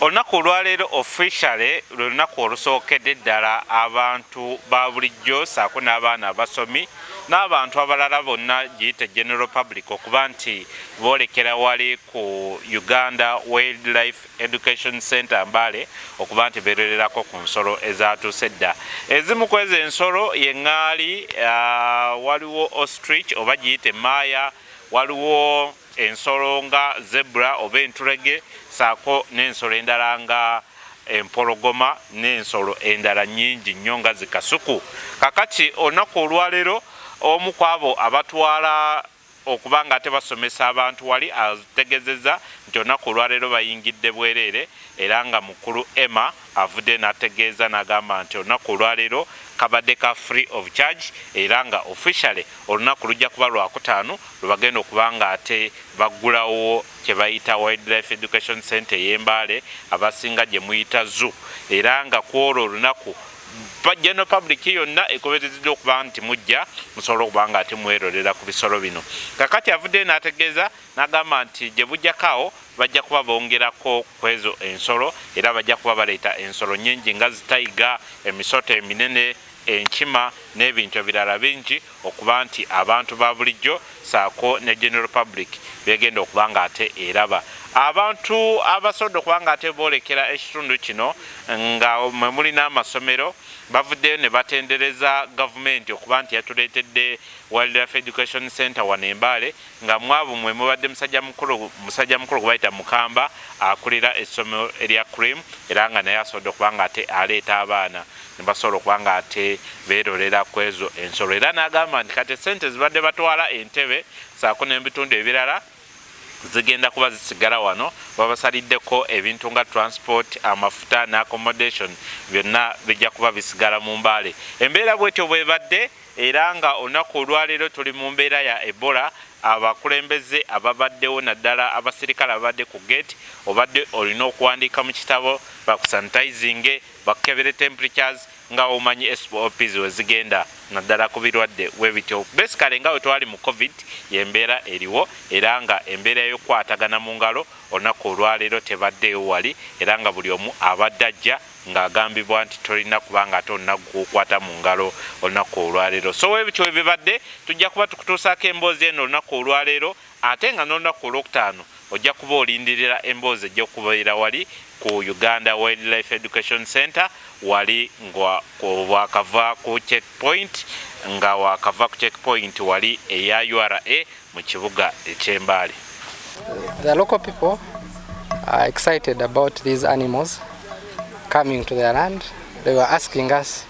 Olunaku olwaleero officially lunaku olusookedde ddala abantu ba bulijjo saako n'abaana abasomi n'abantu abalala bonna giyite general public okuba nti boolekera wali ku Uganda Wildlife Education Center MBALE okuba nti beerererako ku nsolo ezaatuuse dda. Ezimu ku ezo ensolo ye ŋŋaali, waliwo ostrich oba giyite maaya, waliwo ensolo nga zebra oba entulege saako n'ensolo endala nga empologoma n'ensolo endala nnyingi nnyo nga zikasuku. Kakati olunaku olwaleero omu ku abo abatwala okuba nga ate basomesa abantu wali ategezezza nti olunaku olwaleero bayingidde bwereere era nga mukulu Emma avudde n'ategeeza n'agamba nti olunaku olwaleero kabadde ka free of charge era nga officially olunaku lujja kuba lwakutaano lwe bagenda okuba nga ate baggulawo kye bayita Wildlife Education Center y'Embale abasinga gye muyita zoo era nga ku olwo olunaku general public yonna ekoberezeddwa okuba nti mujja musobola okuba nga ate mwerolera ku bisolo bino. Kakati avudde n'ategeeza n'agamba nti gye bujjakaawo bajja kuba bongerako ku ezo ensolo era bajja kuba baleeta ensolo nnyingi nga zitayiga, emisoto eminene, enkima n'ebintu ebirala bingi okuba nti abantu ba bulijjo saako ne general public begenda okuba nga ate eraba. Abantu abasobodde okuba nga ate boolekera ekitundu kino nga mwe muli n'amasomero bavuddeyo ne batendereza gavumenti okuba nti yatuleetedde Wildlife Education Center wano Embale nga mwabo mwe mubadde musajja mukulu gwe bayita Mukamba akulira essomero erya Cream era nga naye asobodde okuba nga ate aleeta abaana ne basobola okuba nga ate beerolera ku ezo ensolo era n'agamba nti kati ssente zibadde batwala Entebbe saako n'ebitundu ebirala zigenda kuba zisigala wano babasaliddeko ebintu nga transport, amafuta n'accommodation byonna bijja kuba bisigala mu Mbale. Embeera bwetyo bwebadde era nga olunaku olwaleero tuli mu mbeera ya Ebola. Abakulembeze ababaddewo naddala abasirikale ababadde ku gate obadde olina okuwandiika mu kitabo bakusanitizinge bakebere temperatures nga omanyi SOPs we zigenda naddala ku birwadde webityo. Basically nga we twali mu COVID y'embeera eriwo era nga embeera y'okukwatagana mu ngalo olunaku olwaleero tebaddeewo wali era nga buli omu abadde ajja ng'agambibwa nti tolina kubanga ate olina gukwata mu ngalo olunaku olwaleero. So webityo ebibadde tujja kuba tukutuusaako emboozi eno olunaku olwaleero ate nga n'olunaku olwokutaano ojja kuba olindirira emboozi ejja okubeera wali ku Uganda Wildlife Education Center wali nga wakava ku checkpoint wali eya URA mu kibuga eky'Embale. The local people are excited about these animals coming to their land. They were asking us,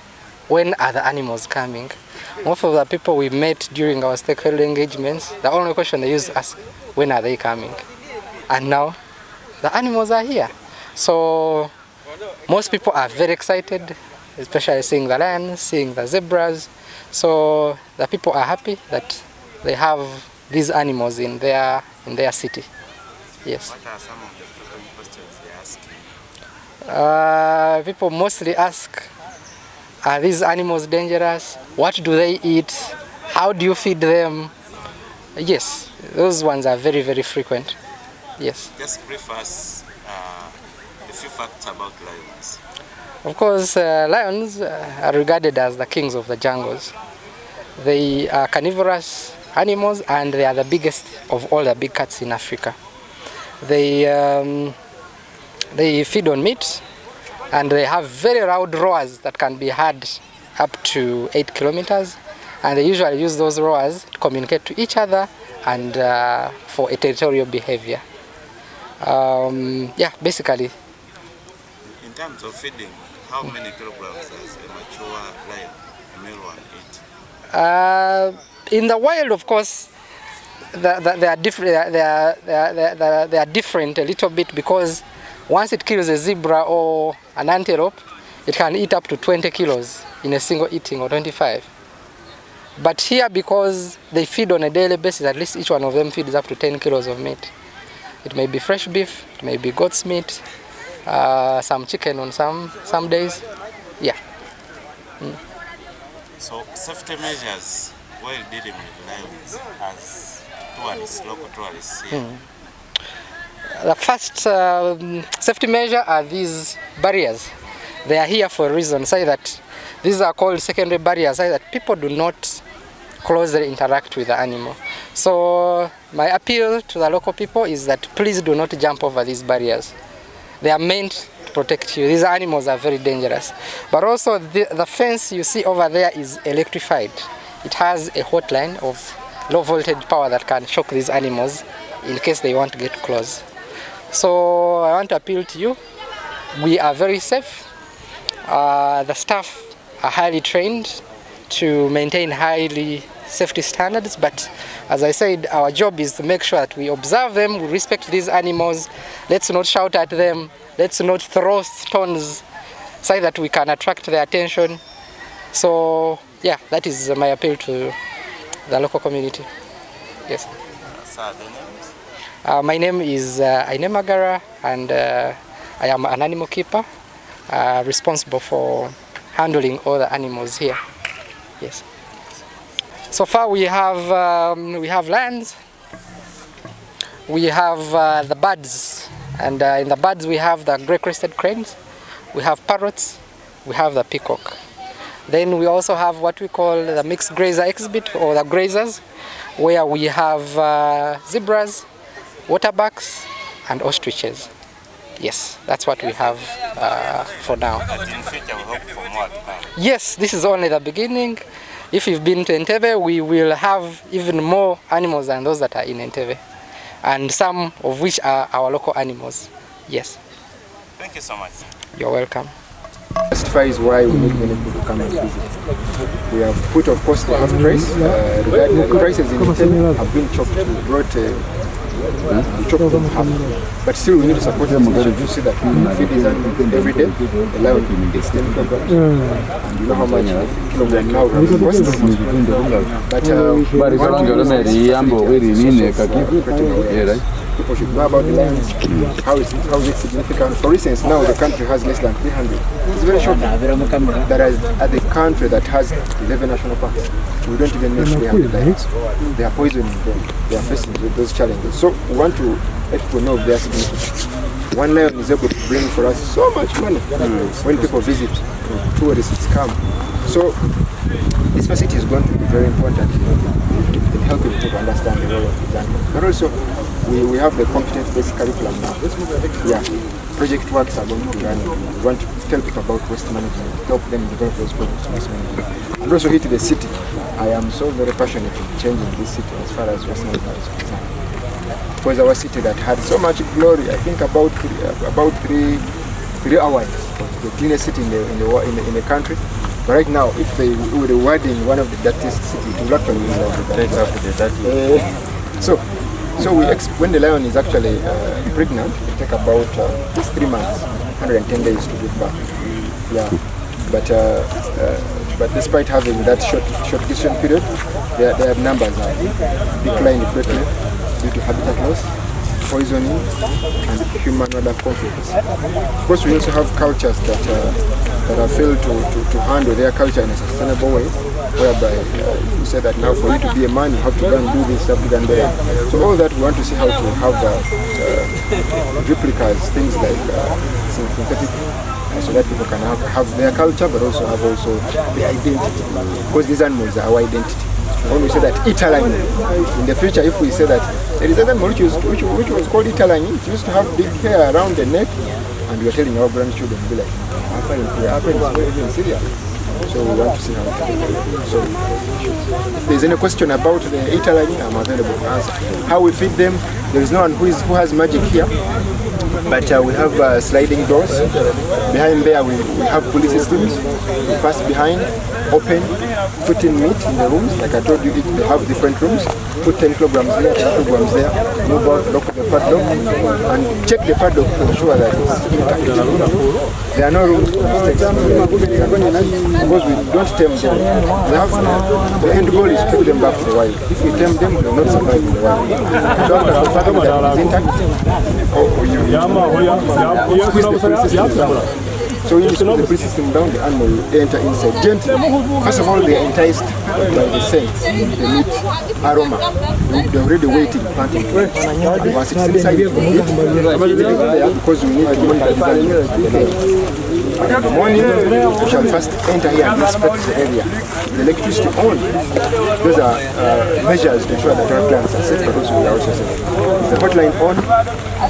when are the animals coming? Most of the people we met during our stakeholder engagements, the only question they used to ask, when are they coming? And now the animals are here. So most people are very excited, especially seeing the lions, seeing the zebras. So the people are happy that they have these animals in their city. Yes. What are some of the frequent questions they ask? People mostly ask, are these animals dangerous? What do they eat? How do you feed them? Yes, those ones are very, very frequent. Yes. Just brief us a few facts about lions. Of course, lions are regarded as the kings of the jungles. They are carnivorous animals and they are the biggest of all the big cats in Africa. They feed on meat and they have very loud roars that can be heard up to 8 kilometers, and they usually use those roars to communicate to each other and for a territorial behavior. Yeah, basically. In terms of feeding, how many kilograms does a mature lion, a male one, eat? In the wild, of course, they are different. They are different a little bit, because once it kills a zebra or an antelope, it can eat up to 20 kilos in a single eating, or 25. But here, because they feed on a daily basis, at least each one of them feeds up to 10 kilos of meat. It may be fresh beef, it may be goat's meat, some chicken on some days. Yeah. So safety measures while dealing with lions as tourists, local tourists here. The first safety measure are these barriers. They are here for a reason, say that these are called secondary barriers, say that people do not closely interact with the animal. So my appeal to the local people is that please do not jump over these barriers. They are meant to protect you. These animals are very dangerous. But also the fence you see over there is electrified. It has a hotline of low voltage power that can shock these animals in case they want to get close. So I want to appeal to you. We are very safe. The staff are highly trained to maintain highly safety standards, but as I said, our job is to make sure that we observe them, we respect these animals. Let's not shout at them, let's not throw stones so that we can attract their attention. So yeah, that is my appeal to the local community. Yes. My name is Aine Magara, and I am an animal keeper responsible for handling all the animals here. Yes. So far we have lions, we have the birds, and in the birds we have the grey-crested cranes, we have parrots, we have the peacock. Then we also have what we call the mixed grazer exhibit, or the grazers, where we have zebras, waterbacks, and ostriches. Yes, that's what we have for now. Yes, this is only the beginning. If you've been to Entebbe, we will have even more animals than those that are in Entebbe, and some of which are our local animals. Yes. Thank you so much. You're welcome. Justifies why we need many people to come and visit. We have put, of course, the half price. Regarding the prices in Entebbe have been chopped. We brought we chop them half. But still we need to support them to see that we feed these animals every day. The lion gets 10 kilograms. And you know how much kilogram now cost. But people should know about the lions, how is it significant. For instance, now the country has less than 300. It's very shocking. That is at the country that has 11 national parks. We don't even know 300 lions. They are poisoning them. They are facing with those challenges. So we want to let people know their significance. One lion is able to bring for us so much money when people visit, tourists come. So this facility is going to be very important in helping people understand the role of the animal. But also, we have the competence-based curriculum now. Yeah, project works are going to be running. We want to tell people about waste management, help them develop those projects of waste management. And also here to the city. I am so very passionate in changing this city as far as waste management is concerned. Because our city that had so much glory, I think about 3 hours, the cleanest city in the country. But right now, if they were rewarding one of the dirtiest cities, it will actually take up the dirty. So when the lion is actually pregnant, it takes about just 3 months, 110 days to give birth. Yeah, but despite having that short gestation period, their numbers are declining greatly due to habitat loss, poisoning, and human-wildlife conflicts. Of course, we also have cultures that have failed to handle their culture in a sustainable way, whereby you say that now for you to be a man, you have to go and do this, you have to go and do that. So all that we want to see how to have replicas, things like synthetic, so that people can have their culture, but also have the identity, because these animals are our identity. When we say that Italangi, in the future, if we say that there is an animal which was called Italangi, it used to have big hair around the neck, and we are telling our grandchildren, be like, our parents were in Syria. So we want to see how it happens. So if there's any question about the Italangi, I'm available to answer. How we feed them, there is no one who has magic here. But we have sliding doors. Behind there we have police systems. We pass behind, open, put in meat in the rooms. Like I told you, they have different rooms. Put 10 kilograms here, 10 kilograms there. Move out, lock the padlock, and check the padlock to ensure that it's intact. There are no rooms for mistakes because we don't tame them. We have the end goal is to put them back to the wild. If we tame them, they will not survive in the wild. So after confirming that it is intact, or you squeeze the police system down. So when you screw the breath system down, the animal will enter inside gently. First of all, they are enticed by the scent, the meat aroma. They're already waiting, panting. And once it's inside, you eat. Because we need to monitor the animal. And in the morning, we shall first enter here and inspect the area. The electricity on. Those are measures to ensure that our plants are safe, but also we are also safe. Is the hotline on?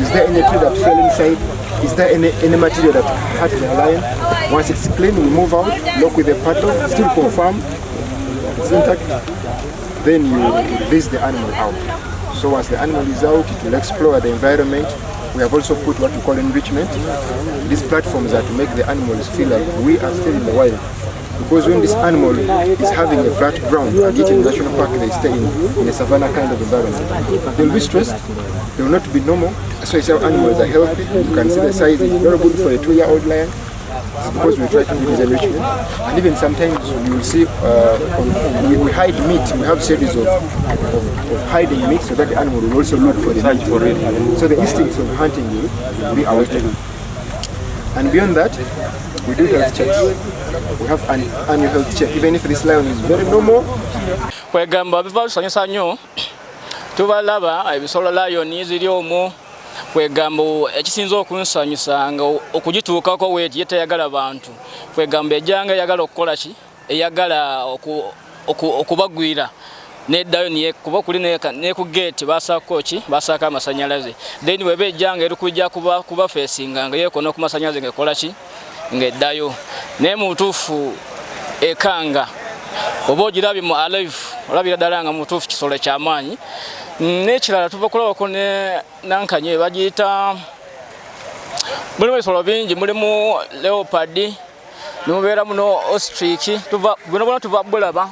Is there any tree that fell inside? Is there any material that hurt the lion? Once it's clean, we move out, lock with the paddle, still confirm it's intact. Then you release the animal out. So once the animal is out, it will explore the environment. We have also put what we call enrichment. These platforms are to make the animals feel like we are still in the wild. Because when this animal is having a flat ground and eating in the national park, they stay in a savanna kind of environment. They will be stressed, they will not be normal. So you see how animals are healthy. You can see the size is very good for a 2-year-old lion. It's because we try to do this enrichment. And even sometimes you will see we hide meat. We have series of hiding meat so that the animal will also look for the meat for it. So the instincts of hunting will be awakened. And beyond that, we do health checks. We have an annual health check, even if this lion is very normal. Kwegamba biva tusanyusa nnyo tubalaba ebisolo lion ziri omwo kwegamba ekisinza okunsanyusa nga okugituukako weeti yetayagala bantu kwegamba ejjanga eyagala okukola ki eyagala okubagwira neddayo niye kuba kuli ne ku gate basaako ki basaaka amasanyalaze then weba ejjanga eri kujja kuba facinga nga yeekona ku masanyalaze ngaekola ki ng'eddayo naye mu butuufu ekanga oba ogirabye mu alive olabira ddala nga mu butuufu kisolo ky'amaanyi n'ekirala tuva kulabako nankanye bagiyita mulimu ebisolo bingi mulimu leopard nimubeera muno ostrich bonna tuva bulaba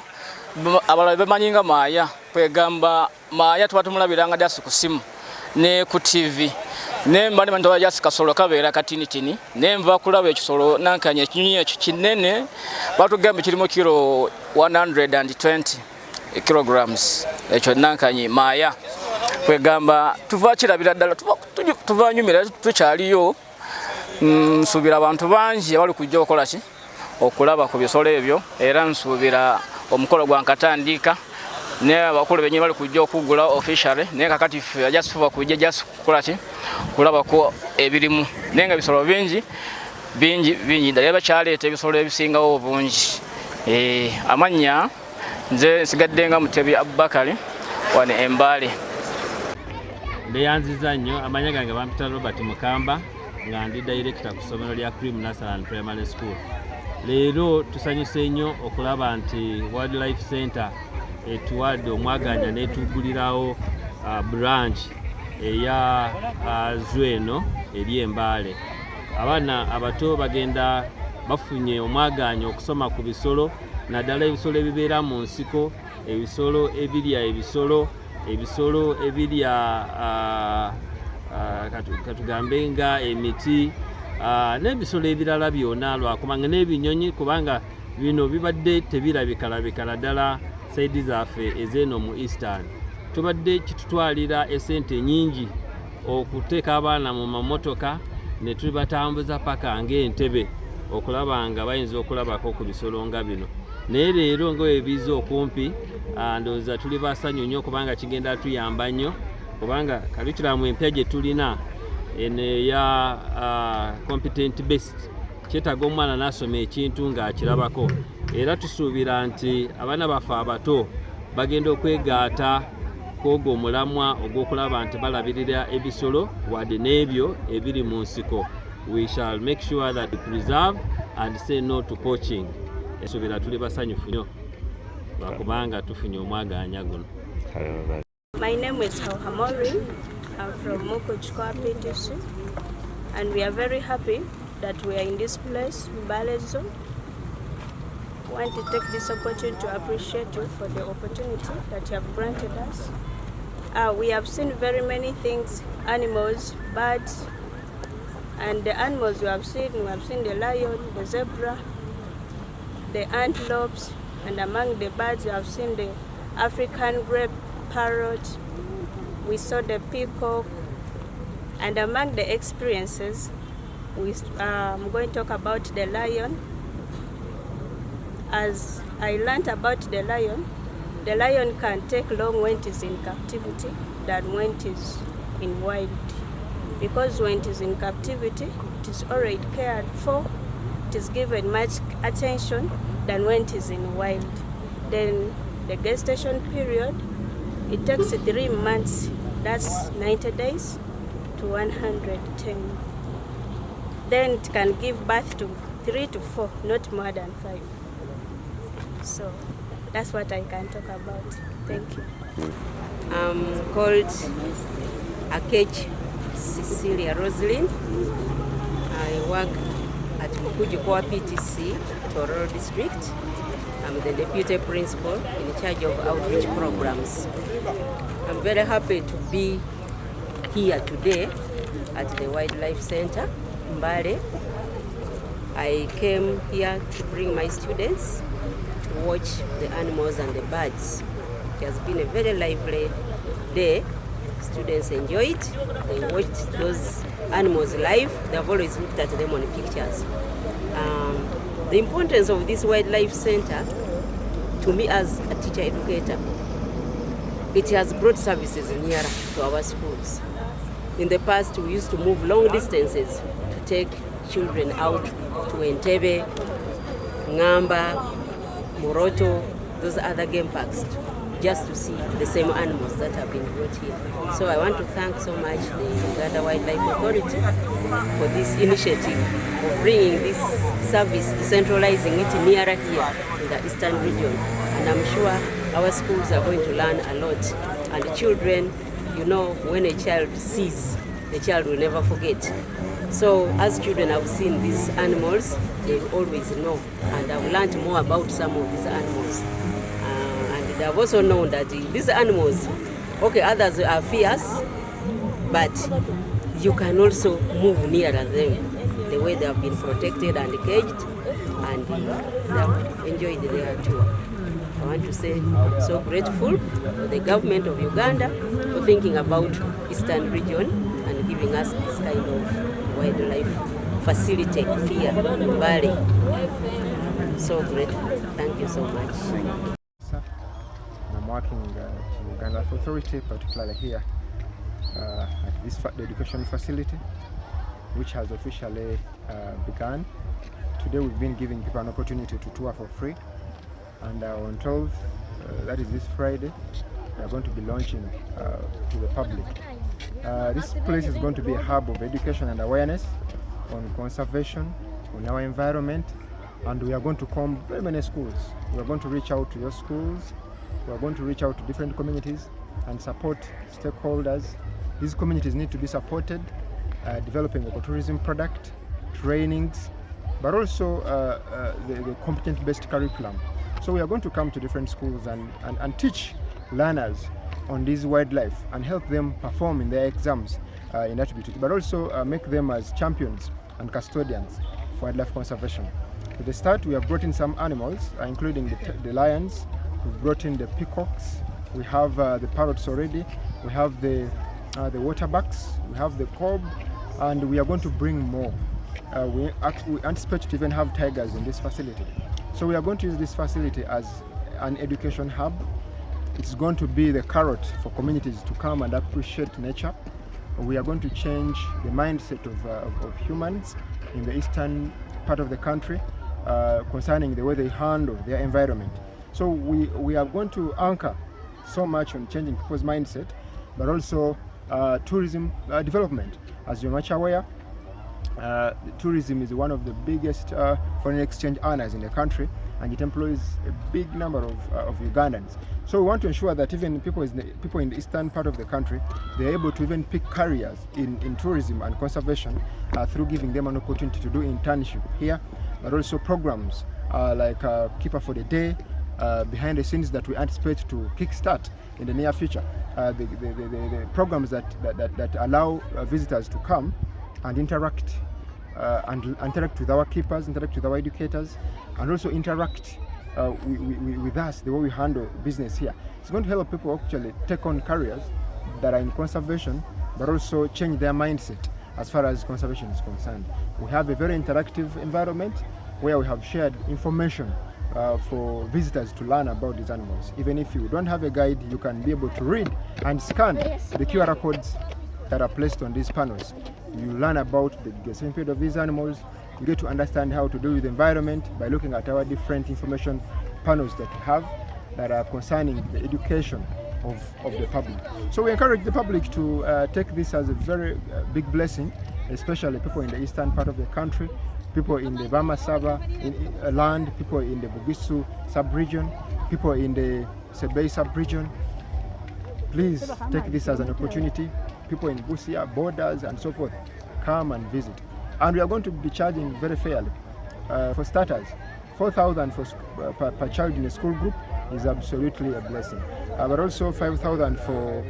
abalala bemanyi nga maaya kwegamba maaya tuba tumulabiranga jasi ku simu ne ku tv nemba ne bantu bajasi kasolo kabeera katinitini nenva kulaba ekisolo nankanye ekinyonyi ekyo kinene batugamba kirimu kilo 120 kilograms ekyo nankanye maaya kwegamba tuva kirabira ddala tuva nyumira tukyaliyo nsuubira abantu bangi abali kujja okukola ki okulaba ku bisolo ebyo era nsuubira omukolo gwankatandika ne abakulu benyi bali kujja okugula officially naye kakati just fuba kujja just kukola ki kulabako ebirimu nenga bisolo bingi ddala bakyaleeta ebisolo ebisingawo obungi amanya nze nsigadde nga Mutebi Abubakari wano MBALE. Ndeyanziza nnyo amanya gange bampita Robert Mukamba nga ndi director ku ssomero lya Cream Nursery and Primary School. Leero tusanyuse nnyo okulaba nti Wildlife Center etuwadde omwaganya n'etuggulirawo branch eya Zweno eri MBALE. Abaana abato bagenda bafunye omwaganya okusoma ku bisolo naddala ebisolo ebibeera mu nsiko, ebisolo ebirya ebisolo ebirya katugambe nga emiti n'ebisolo ebirala byonna lwakubanga n'ebinyonyi kubanga bino bibadde tebirabikalabikala ddala saidi zaffe ez'eno mu Eastern. Tubadde kitutwalira esente nyingi okuteeka abaana mu mamotoka ne tubatambuza paka ng'Entebbe okulaba nga bayinza okulabako ku bisolo nga bino. Naye leero ng'ebiza okumpi ndowooza tuli basanyu nnyo kubanga kigenda tuyamba nnyo kubanga curriculum empya gye tulina eno eya competent based kyetaaga omwana n'asoma ekintu ng'akirabako era tusuubira nti abaana baffe abato bagenda okwegaata kwogwo omulamwa ogw'okulaba nti balabirira ebisolo wadde n'ebyo ebiri mu nsiko. We shall make sure that we preserve and say no to poaching. Esuubira tuli basanyufu nnyo lwakubanga tufunye omwaganya guno. My name is Hauhamori. I'm from Mokochikoa PTC, and we are very happy that we are in this place, MBALE Zone. I want to take this opportunity to appreciate you for the opportunity that you have granted us. We have seen very many things, animals, birds, and the animals we have seen the lion, the zebra, the antelopes, and among the birds we have seen the African grey parrot, we saw the peacock, and among the experiences I'm going to talk about the lion. As I learned about the lion can take long when it is in captivity than when it is in wild. Because when it is in captivity, it is already cared for, it is given much attention than when it is in wild. Then the gestation period, it takes 3 months, that's 90 days to 110. Then it can give birth to 3 to 4, not more than 5. So that's what I can talk about. Thank you. I'm called Akech Cecilia Rosalind. I work at Mukujikoa PTC, Tororo District. I'm the Deputy Principal in charge of outreach programs. I'm very happy to be here today at the Wildlife Center, MBALE. I came here to bring my students to watch the animals and the birds. It has been a very lively day. Students enjoy it. They watched those animals live. They've always looked at them on pictures. The importance of this wildlife center, to me as a teacher educator, it has brought services nearer to our schools. In the past, we used to move long distances to take children out to Entebbe, Ngamba, Moroto, those other game parks, just to see the same animals that have been brought here. So I want to thank so much the Uganda Wildlife Authority for this initiative of bringing this service, decentralizing it nearer here in the eastern region. And I'm sure our schools are going to learn a lot. And children, you know, when a child sees, the child will never forget. So as children have seen these animals, they always know. And I've learned more about some of these animals. And I've also known that these animals, okay, others are fierce, but you can also move nearer them, the way they have been protected and caged, and they have enjoyed their tour. I want to say I'm so grateful to the government of Uganda for thinking about Eastern region and giving us this kind of wildlife facility here in Bali. So grateful. Thank you so much. I'm working to Uganda Authority, particularly here at this the education facility, which has officially begun. Today we've been giving people an opportunity to tour for free, and on 12th, that is this Friday, we are going to be launching to the public. This place is going to be a hub of education and awareness on conservation, on our environment, and we are going to come very many schools. We are going to reach out to your schools. We are going to reach out to different communities and support stakeholders. These communities need to be supported, developing ecotourism product, trainings, but also the competent-based curriculum. So we are going to come to different schools and teach learners on this wildlife and help them perform in their exams in that beauty, but also make them as champions and custodians for wildlife conservation. At the start, we have brought in some animals, including the lions. We've brought in the peacocks. We have the parrots already. We have the waterbucks. We have the kob, and we are going to bring more. We anticipate to even have tigers in this facility. So we are going to use this facility as an education hub. It's going to be the carrot for communities to come and appreciate nature. We are going to change the mindset of humans in the eastern part of the country concerning the way they handle their environment. So we are going to anchor so much on changing people's mindset, but also tourism development. As you're much aware, tourism is one of the biggest foreign exchange earners in the country, and it employs a big number of Ugandans. So we want to ensure that even people in the eastern part of the country, they're able to even pick careers in tourism and conservation through giving them an opportunity to do internship here, but also programs like Keeper for the Day, behind the scenes that we anticipate to kickstart in the near future. The programs that allow visitors to come and interact with our keepers, interact with our educators, and also interact with us, the way we handle business here. It's going to help people actually take on careers that are in conservation, but also change their mindset as far as conservation is concerned. We have a very interactive environment where we have shared information for visitors to learn about these animals. Even if you don't have a guide, you can be able to read and scan the QR codes that are placed on these panels. You learn about the gestation period of these animals. You get to understand how to deal with the environment by looking at our different information panels that we have that are concerning the education of the public. So we encourage the public to take this as a very big blessing, especially people in the eastern part of the country, people in the Bama Saba land, people in the Bugisu sub-region, people in the Sebei sub-region. Please take this as an opportunity. People in Busia, borders and so forth, come and visit. And we are going to be charging very fairly. For starters, 4,000 per child in a school group is absolutely a blessing. But also 5,000 for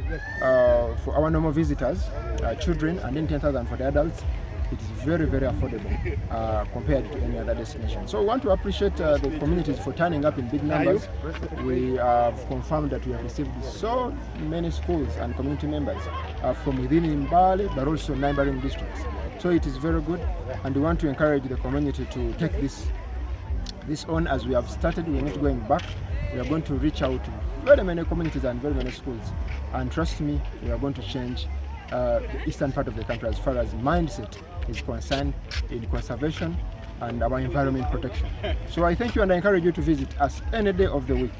our normal visitors, children, and then 10,000 for the adults. It is very, very affordable compared to any other destination. So we want to appreciate the communities for turning up in big numbers. We have confirmed that we have received so many schools and community members from within MBALE, but also neighboring districts. So it is very good, and we want to encourage the community to take this on as we have started. We are not going back. We are going to reach out to very many communities and very many schools. And trust me, we are going to change the eastern part of the country as far as mindset is concerned in conservation and our environment protection. So I thank you and I encourage you to visit us any day of the week.